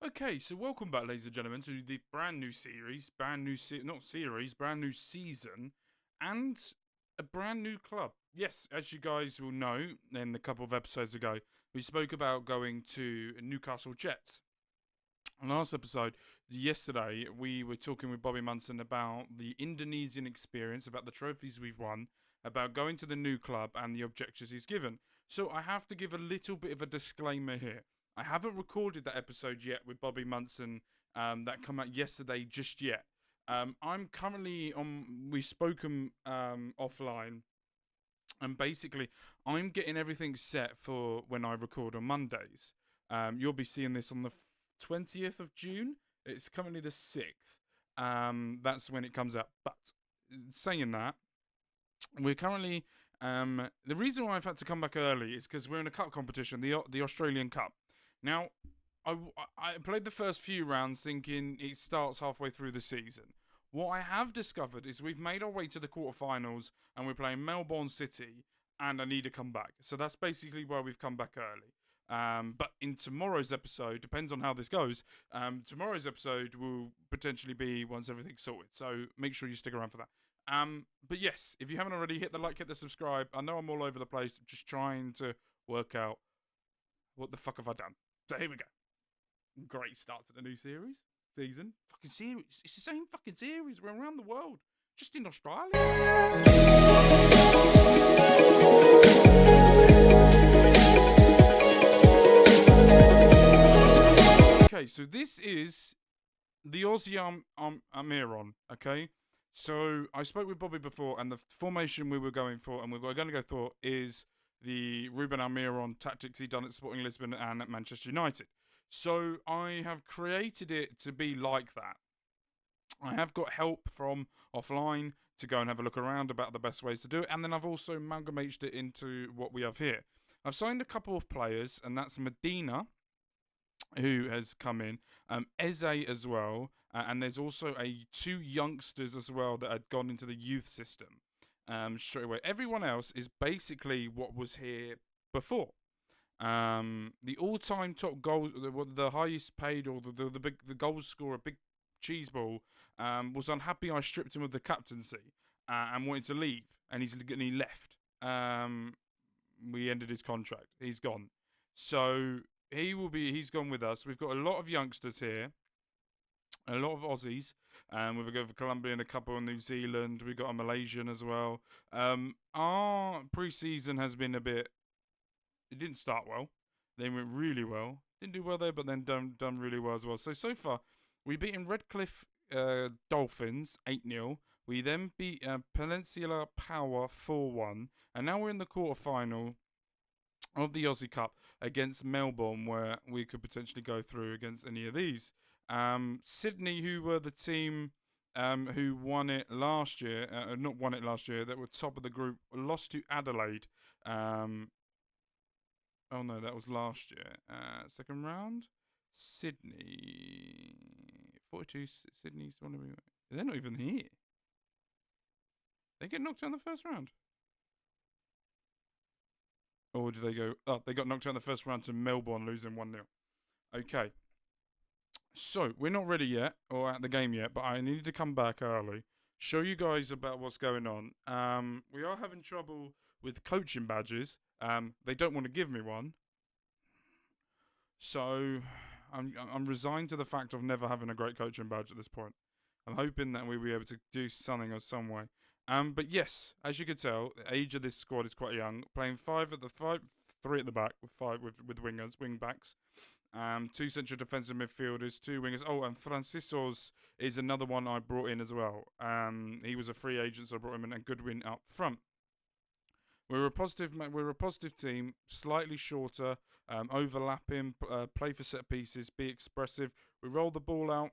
Okay, so welcome back, ladies and gentlemen, to the brand new series, brand new season, and a brand new club. Yes, as you guys will know, in a couple of episodes ago, we spoke about going to Newcastle Jets. Last episode, yesterday, we were talking with Bobby Munson about the Indonesian experience, about the trophies we've won, about going to the new club and the objectives he's given. So I have to give a little bit of a disclaimer here. I haven't recorded that episode yet with Bobby Munson that came out yesterday just yet. I'm currently on, we've spoken offline, and basically I'm getting everything set for when I record on Mondays. You'll be seeing this on the 20th of June. It's currently the 6th. That's when it comes out. But saying that, we're currently... the reason why I've had to come back early is because we're in a cup competition, the Australian Cup. Now, I played the first few rounds thinking it starts halfway through the season. What I have discovered is we've made our way to the quarterfinals and we're playing Melbourne City, and I need to come back. So that's basically why we've come back early. But in tomorrow's episode, depends on how this goes, tomorrow's episode will potentially be once everything's sorted. So make sure you stick around for that. But yes, if you haven't already, hit the like, hit the subscribe. I know I'm all over the place, just trying to work out what the fuck have I done. So here we go. Great start to the new season. Fucking series. It's the same fucking series. We're around the world. Just in Australia. Okay, so this is the Aussie Amiron, okay? So I spoke with Bobby before, and the formation we were going for, and we're going to go for, is the Ruben Almiron tactics he'd done at Sporting Lisbon and at Manchester United. So I have created it to be like that. I have got help from offline to go and have a look around about the best ways to do it, and then I've also amalgamated it into what we have here. I've signed a couple of players, and that's Medina, who has come in, Eze as well, and there's also two youngsters as well that had gone into the youth system straight away. Everyone else is basically what was here before. The all-time top goal, the highest paid, or the goal scorer, big cheese ball, was unhappy I stripped him of the captaincy and wanted to leave, and he left. We ended his contract. He's gone. So he's gone with us. We've got a lot of youngsters here, a lot of Aussies. We've got a Colombian, a couple in New Zealand. We've got a Malaysian as well. Our pre-season has been a bit... It didn't start well. They went really well. Didn't do well there, but then done really well as well. So far, we beaten Redcliffe Dolphins 8-0. We then beat Peninsula Power 4-1. And now we're in the quarterfinal of the Aussie Cup against Melbourne, where we could potentially go through against any of these. Sydney, who were the team who won it last year, not won it last year, that were top of the group, lost to Adelaide. Oh no, that was last year. Second round, Sydney, 42. Sydney's one of them. They're not even here. They get knocked out in the first round. Or did they go? Oh, they got knocked out in the first round to Melbourne, losing 1-0. Okay. So, we're not ready yet, or at the game yet, but I needed to come back early, show you guys about what's going on. We are having trouble with coaching badges. They don't want to give me one. So, I'm resigned to the fact of never having a great coaching badge at this point. I'm hoping that we'll be able to do something or some way. But yes, as you can tell, the age of this squad is quite young. Playing three at the back with wing backs. Two central defensive midfielders, two wingers. Oh, and Francisco's is another one I brought in as well. He was a free agent, so I brought him in, and Goodwin up front. We're a positive team, slightly shorter, overlapping, play for set pieces, be expressive. We roll the ball out,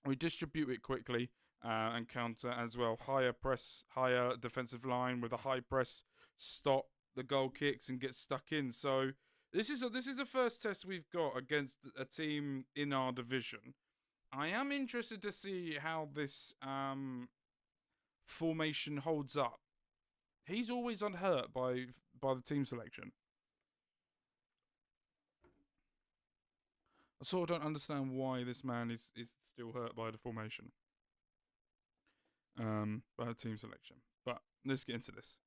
we distribute it quickly, and counter as well. Higher defensive line with a high press, stop the goal kicks and get stuck in. So this is a first test we've got against a team in our division. I am interested to see how this formation holds up. He's always unhurt by the team selection. I sort of don't understand why this man is still hurt by the formation. By a team selection. But let's get into this.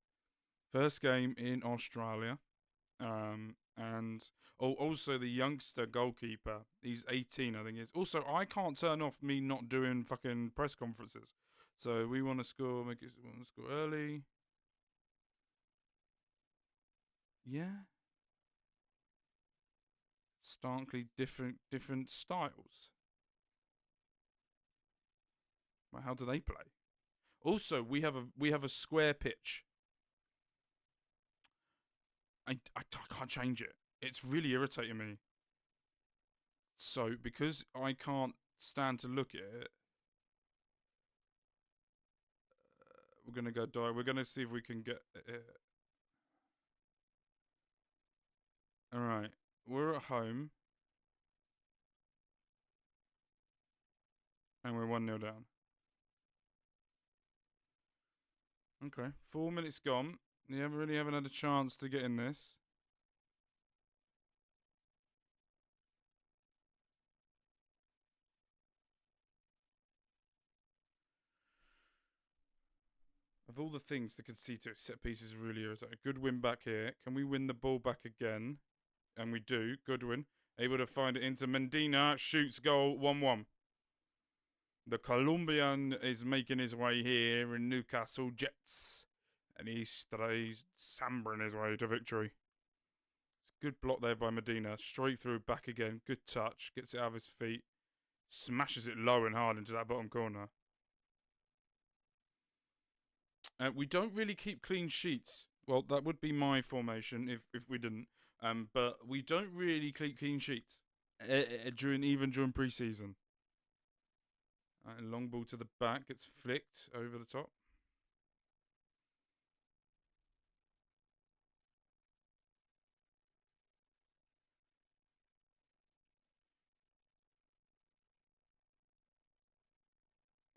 First game in Australia. And also the youngster goalkeeper. He's 18, I think. Is also I can't turn off me not doing fucking press conferences. So we want to score. We want to score early. Yeah. Starkly different styles. Well, how do they play? Also, we have a square pitch. I can't change it. It's really irritating me. So because I can't stand to look at it, we're gonna go die. We're gonna see if we can get it. All right, we're at home, and we're 1-0 down. Okay, 4 minutes gone. You haven't had a chance to get in this. Of all the things to concede to, set pieces really irritating. Good win back here. Can we win the ball back again? And we do. Goodwin able to find it into Medina. Shoots goal 1-1. The Colombian is making his way here in Newcastle Jets. And he's sambering his way to victory. It's a good block there by Medina. Straight through, back again. Good touch. Gets it out of his feet. Smashes it low and hard into that bottom corner. We don't really keep clean sheets. Well, that would be my formation if we didn't. But we don't really keep clean sheets during pre-season. Long ball to the back, gets flicked over the top.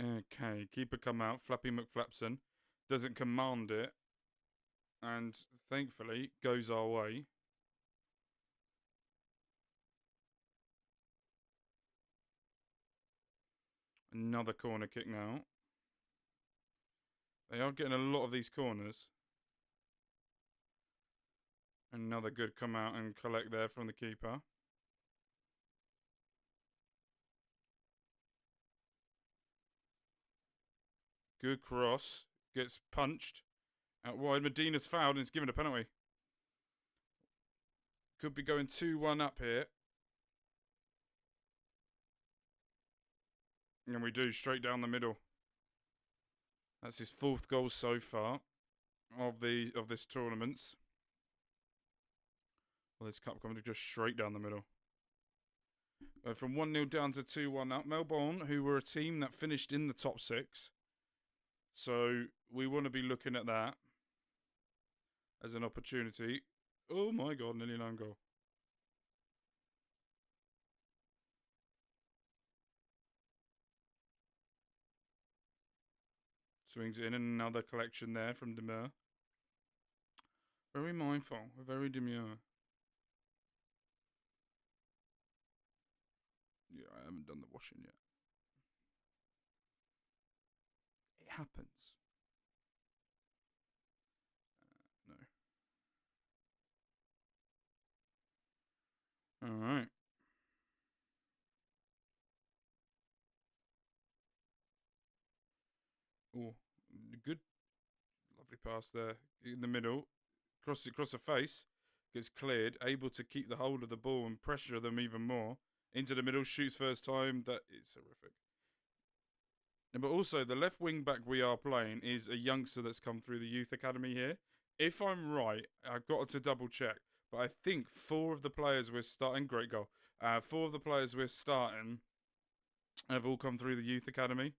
Okay, keeper come out. Flappy McFlapson doesn't command it, and thankfully goes our way. Another corner kick now. They are getting a lot of these corners. Another good come out and collect there from the keeper. Good cross. Gets punched. Out wide. Medina's fouled and it's given a penalty. Could be going 2-1 up here. And we do, straight down the middle. That's his 4th goal so far of this tournament. Well, this cup coming to just straight down the middle. From 1-0 down to 2-1 up. Melbourne, who were a team that finished in the top 6. So we want to be looking at that as an opportunity. Oh my God, nearly an own goal. Swings in, another collection there from Demure. Very mindful, very demure. Yeah, I haven't done the washing yet. It happens. No. Alright. Oh, good. Lovely pass there in the middle. Cross the face. Gets cleared. Able to keep the hold of the ball and pressure them even more. Into the middle. Shoots first time. That is horrific. But also, the left wing back we are playing is a youngster that's come through the youth academy here. If I'm right, I've got to double check. But I think 4 of the players we're starting, great goal. 4 of the players we're starting have all come through the youth academy,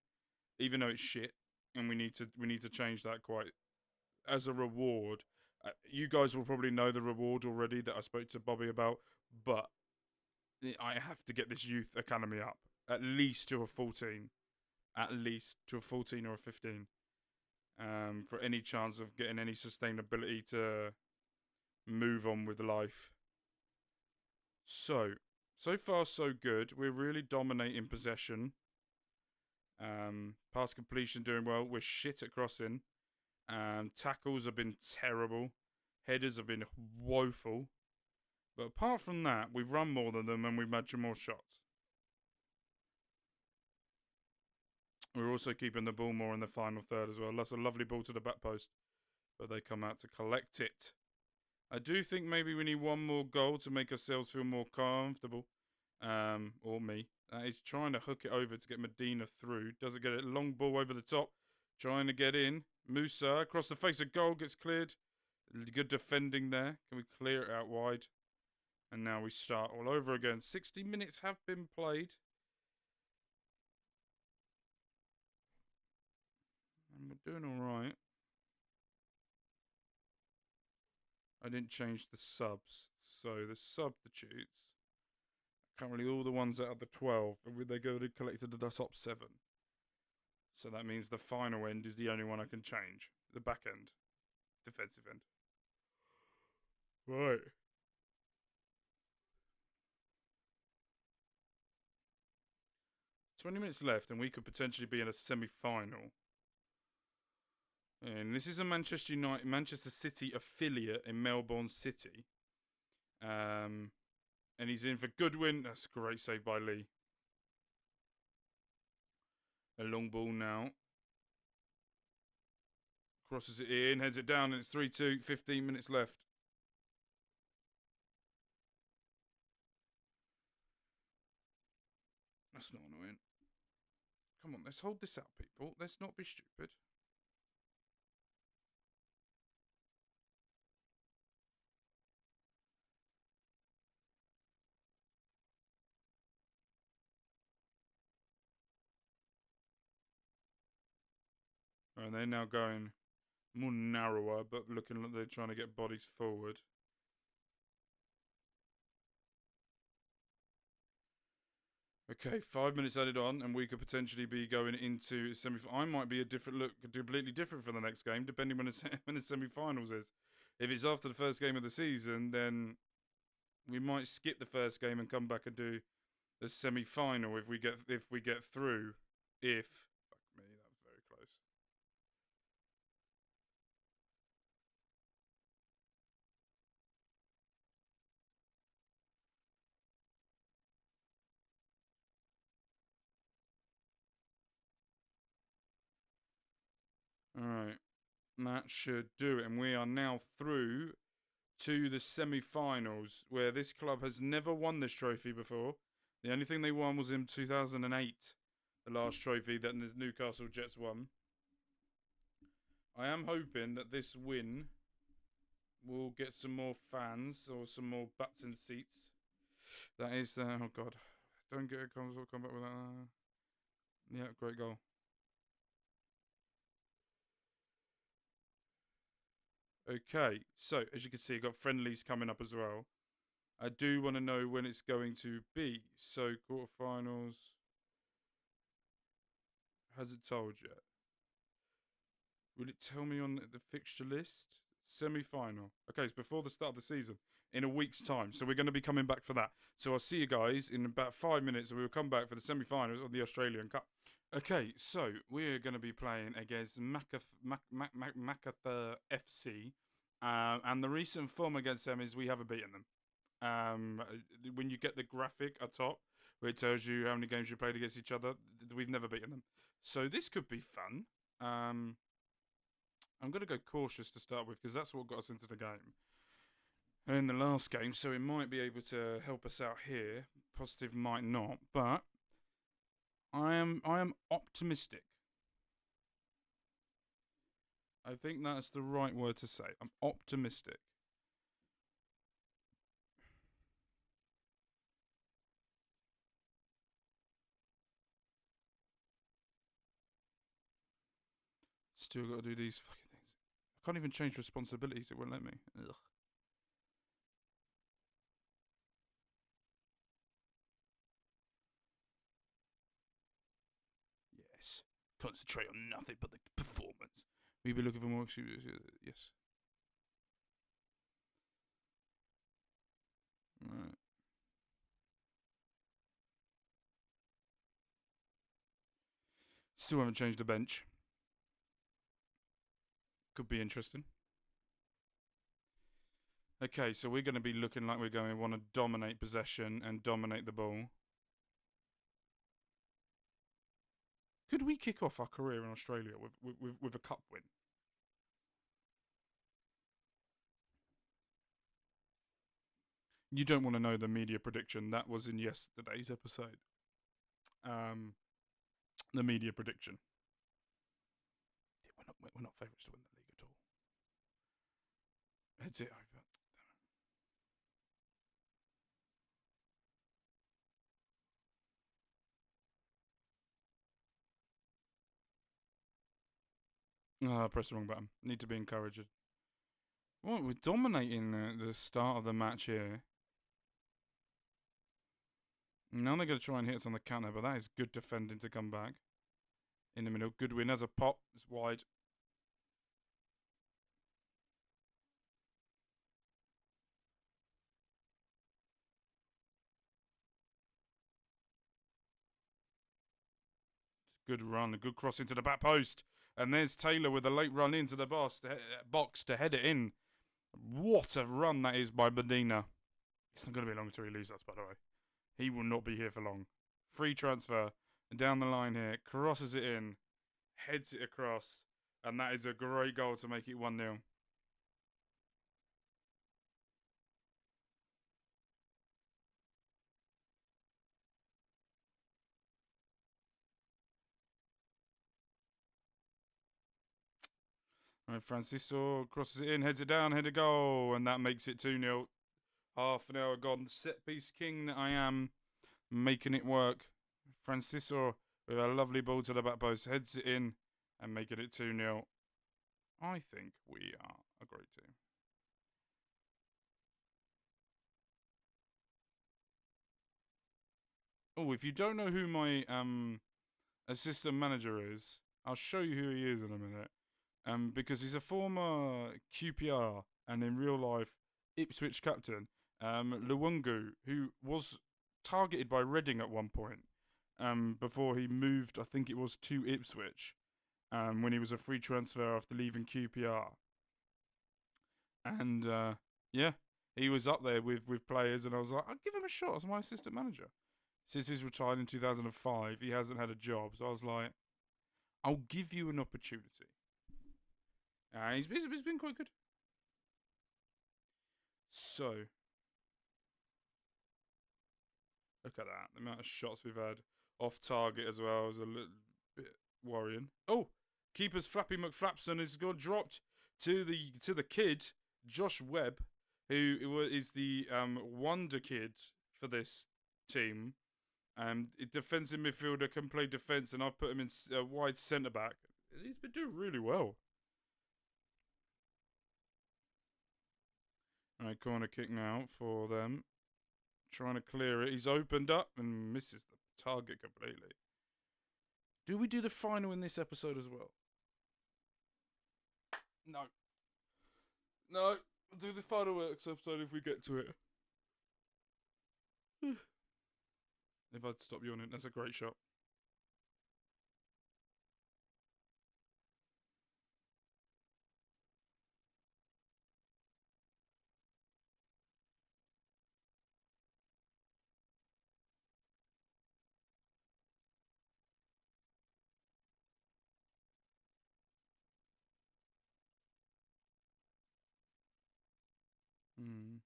even though it's shit, and we need to change that quite as a reward. You guys will probably know the reward already that I spoke to Bobby about, but I have to get this youth academy up at least to a 14. At least to a 14 or a 15, for any chance of getting any sustainability to move on with life. So, So far, so good. We're really dominating possession. Pass completion doing well. We're shit at crossing. Tackles have been terrible. Headers have been woeful. But apart from that, we've run more than them and we've made more shots. We're also keeping the ball more in the final third as well. That's a lovely ball to the back post. But they come out to collect it. I do think maybe we need one more goal to make ourselves feel more comfortable. Or me. He's trying to hook it over to get Medina through. Doesn't get it. Long ball over the top. Trying to get in. Musa across the face of goal gets cleared. Good defending there. Can we clear it out wide? And now we start all over again. 60 minutes have been played. And we're doing all right. I didn't change the subs. So the substitutes, currently all the ones out of the 12, they go to collected the top 7. So that means the final end is the only one I can change. The back end. Defensive end. Right. "20 minutes left and we could potentially be in a semi-final. And this is a Manchester City affiliate in Melbourne City. And he's in for Goodwin. That's a great save by Lee. A long ball now. Crosses it in, heads it down, and it's 3-2. 15 minutes left. That's not annoying. Come on, let's hold this out, people. Let's not be stupid. And they're now going more narrower, but looking like they're trying to get bodies forward. Okay, 5 minutes added on, and we could potentially be going into I might be a different look, completely different for the next game, depending when the semi-finals is. If it's after the first game of the season, then we might skip the first game and come back and do the semi-final if we get through. Fuck me, that was very close. Alright. That should do it. And we are now through to the semi-finals, where this club has never won this trophy before. The only thing they won was in 2008, the last trophy that the Newcastle Jets won. I am hoping that this win will get some more fans or some more butts in seats. That is, oh God, don't get a console combat with that. Yeah, great goal. Okay, so as you can see, I've got friendlies coming up as well. I do want to know when it's going to be. So quarterfinals. Has it told yet? Will it tell me on the fixture list? Semi-final. Okay, it's before the start of the season. In a week's time. So we're going to be coming back for that. So I'll see you guys in about 5 minutes. And we will come back for the semi-finals of the Australian Cup. Okay, so we're going to be playing against Macarthur FC. And the recent form against them is we haven't beaten them. When you get the graphic at top, where it tells you how many games you played against each other, we've never beaten them. So this could be fun. I'm going to go cautious to start with, because that's what got us into the game in the last game. So it might be able to help us out here. Positive might not, but I am optimistic. I think that's the right word to say. I'm optimistic. Still got to do these fucking things. I can't even change responsibilities. It won't let me. Ugh. Yes. Concentrate on nothing but the performance. We'll be looking for more. Yes. Right. Still haven't changed the bench. Could be interesting. Okay, so we're going to be looking like we're going to want to dominate possession and dominate the ball. Could we kick off our career in Australia with a cup win? You don't want to know the media prediction. That was in yesterday's episode. The media prediction. We're not favourites to win the league at all. Heads it over. I pressed the wrong button. Need to be encouraged. Well, we're dominating the start of the match here. Now they're going to try and hit us on the counter, but that is good defending to come back. In the middle, good win as a pop. It's wide. Good run, a good cross into the back post. And there's Taylor with a late run into the box to head it in. What a run that is by Medina. It's not going to be long until he leaves us, by the way. He will not be here for long. Free transfer. And down the line here. Crosses it in. Heads it across. And that is a great goal to make it 1-0. Right, Francisco crosses it in, heads it down, head a goal, and that makes it 2-0. Half an hour gone. The set piece king that I am, making it work. Francisco with a lovely ball to the back post, heads it in, and making it 2-0. I think we are a great team. Oh, if you don't know who my assistant manager is, I'll show you who he is in a minute. Because he's a former QPR and in real life Ipswich captain, Luwungu, who was targeted by Reading at one point, before he moved, I think it was to Ipswich, when he was a free transfer after leaving QPR. And yeah, he was up there with players, and I was like, I'll give him a shot as my assistant manager. Since he's retired in 2005, he hasn't had a job, so I was like, I'll give you an opportunity. He's been quite good. So, look at that. The amount of shots we've had off target as well is a little bit worrying. Oh, keeper's Flappy McFlapson has got dropped to the kid, Josh Webb, who is the wonder kid for this team. Defensive midfielder, can play defence, and I've put him in wide centre back. He's been doing really well. Alright, corner kick now for them. Trying to clear it. He's opened up and misses the target completely. Do we do the final in this episode as well? No. No. We'll do the final episode if we get to it. If I'd stop yawning, that's a great shot. Hmm.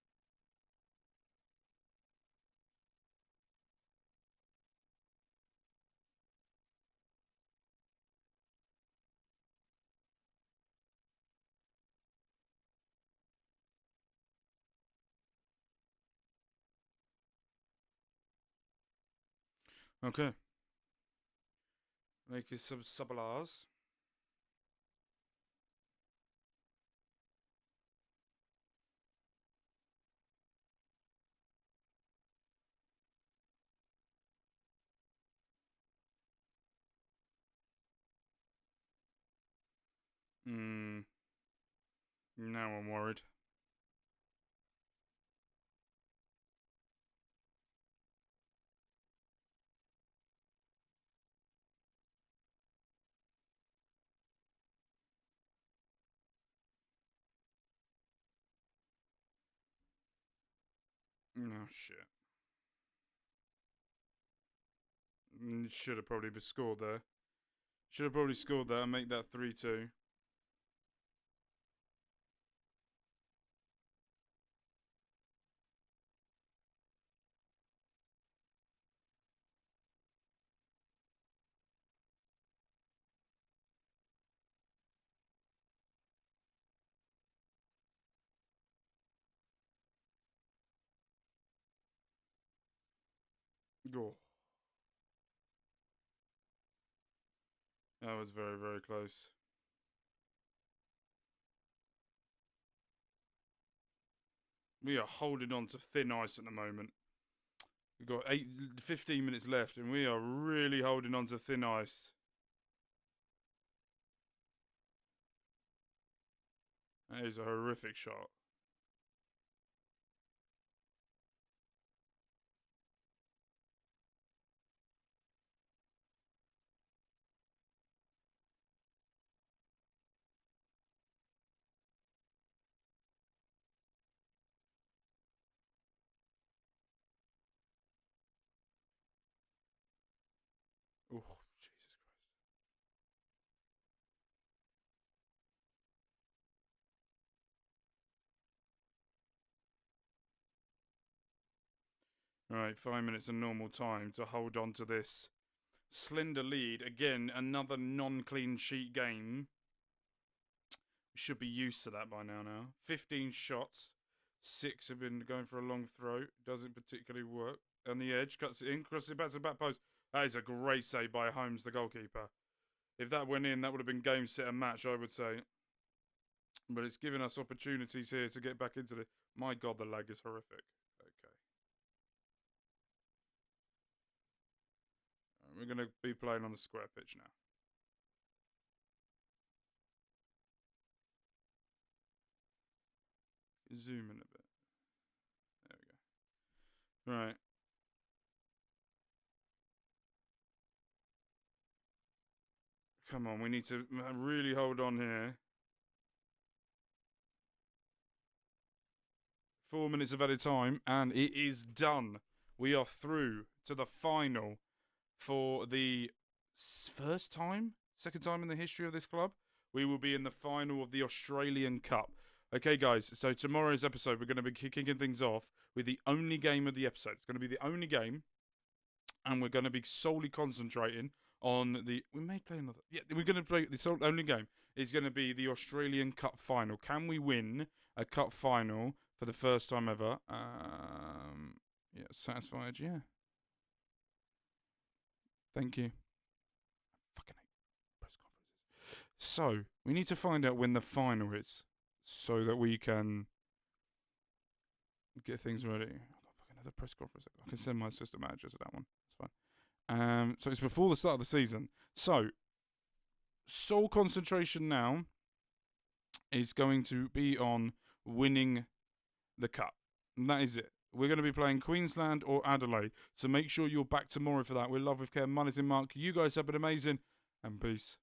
Okay. Make us some sabalars. Now I'm worried. Oh, shit. Should have probably scored there. Should have probably scored there and make that 3-2. Oh. That was very, very close. We are holding on to thin ice at the moment. We've got 15 minutes left, and we are really holding on to thin ice. That is a horrific shot. Oh, Jesus Christ. Right, 5 minutes of normal time to hold on to this slender lead. Again, another non-clean sheet game. We should be used to that by now. 15 shots. 6 have been going for a long throw. Doesn't particularly work. On the edge, cuts it in, crosses it back to the back post. That is a great save by Holmes, the goalkeeper. If that went in, that would have been game, set, and match, I would say. But it's given us opportunities here to get back into the... My God, the lag is horrific. Okay. We're going to be playing on the square pitch now. Zoom in a bit. There we go. Right. Come on, we need to really hold on here. 4 minutes of added time, and it is done. We are through to the final for the second time in the history of this club. We will be in the final of the Australian Cup. Okay, guys, so tomorrow's episode, we're going to be kicking things off with the only game of the episode. It's going to be the only game, and we're going to be solely concentrating on the... We may play another... Yeah, we're going to play... The only game is going to be the Australian Cup final. Can we win a cup final for the first time ever? Yeah, satisfied, yeah. Thank you. Fucking hate press conferences. So, we need to find out when the final is so that we can get things ready. I've got fucking another press conference. I can send my assistant manager to that one. That's fine. So it's before the start of the season. So, sole concentration now is going to be on winning the cup. And that is it. We're going to be playing Queensland or Adelaide. So make sure you're back tomorrow for that. We're Love with Care, Money's in Mark. You guys have been amazing. And peace.